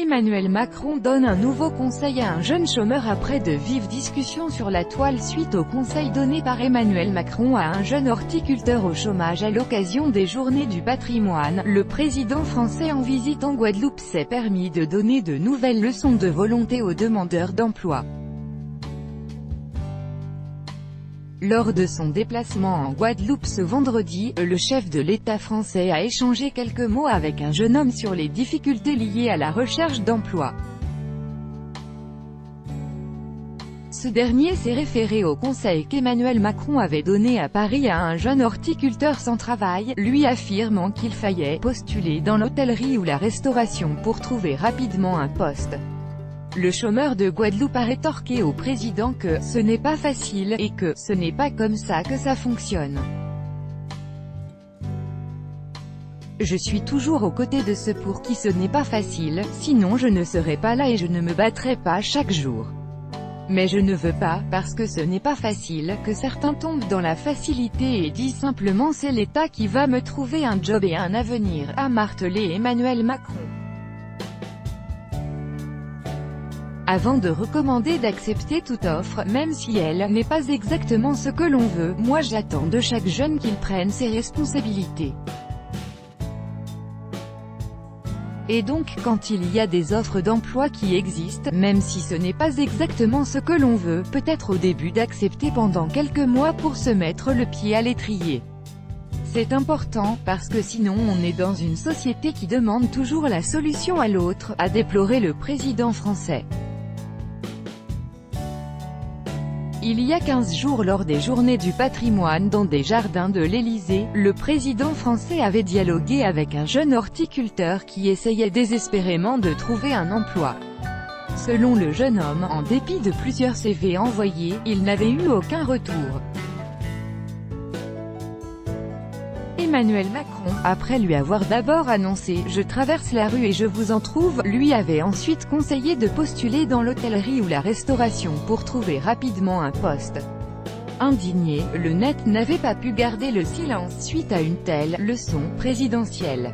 Emmanuel Macron donne un nouveau conseil à un jeune chômeur après de vives discussions sur la toile suite au conseil donné par Emmanuel Macron à un jeune horticulteur au chômage à l'occasion des Journées du patrimoine. Le président français en visite en Guadeloupe s'est permis de donner de nouvelles leçons de volonté aux demandeurs d'emploi. Lors de son déplacement en Guadeloupe ce vendredi, le chef de l'État français a échangé quelques mots avec un jeune homme sur les difficultés liées à la recherche d'emploi. Ce dernier s'est référé au conseil qu'Emmanuel Macron avait donné à Paris à un jeune horticulteur sans travail, lui affirmant qu'il fallait postuler dans l'hôtellerie ou la restauration pour trouver rapidement un poste. Le chômeur de Guadeloupe a rétorqué au président que « ce n'est pas facile » et que « ce n'est pas comme ça que ça fonctionne. Je suis toujours aux côtés de ceux pour qui ce n'est pas facile, sinon je ne serais pas là et je ne me battrais pas chaque jour. Mais je ne veux pas, parce que ce n'est pas facile, que certains tombent dans la facilité et disent simplement c'est l'État qui va me trouver un job et un avenir », a martelé Emmanuel Macron. Avant de recommander d'accepter toute offre, même si elle n'est pas exactement ce que l'on veut, moi j'attends de chaque jeune qu'il prenne ses responsabilités. Et donc, quand il y a des offres d'emploi qui existent, même si ce n'est pas exactement ce que l'on veut, peut-être au début d'accepter pendant quelques mois pour se mettre le pied à l'étrier. C'est important, parce que sinon on est dans une société qui demande toujours la solution à l'autre, a déploré le président français. Il y a 15 jours lors des Journées du patrimoine dans des jardins de l'Élysée, le président français avait dialogué avec un jeune horticulteur qui essayait désespérément de trouver un emploi. Selon le jeune homme, en dépit de plusieurs CV envoyés, il n'avait eu aucun retour. Emmanuel Macron, après lui avoir d'abord annoncé « Je traverse la rue et je vous en trouve », lui avait ensuite conseillé de postuler dans l'hôtellerie ou la restauration pour trouver rapidement un poste. Indigné, le Net n'avait pas pu garder le silence suite à une telle leçon présidentielle.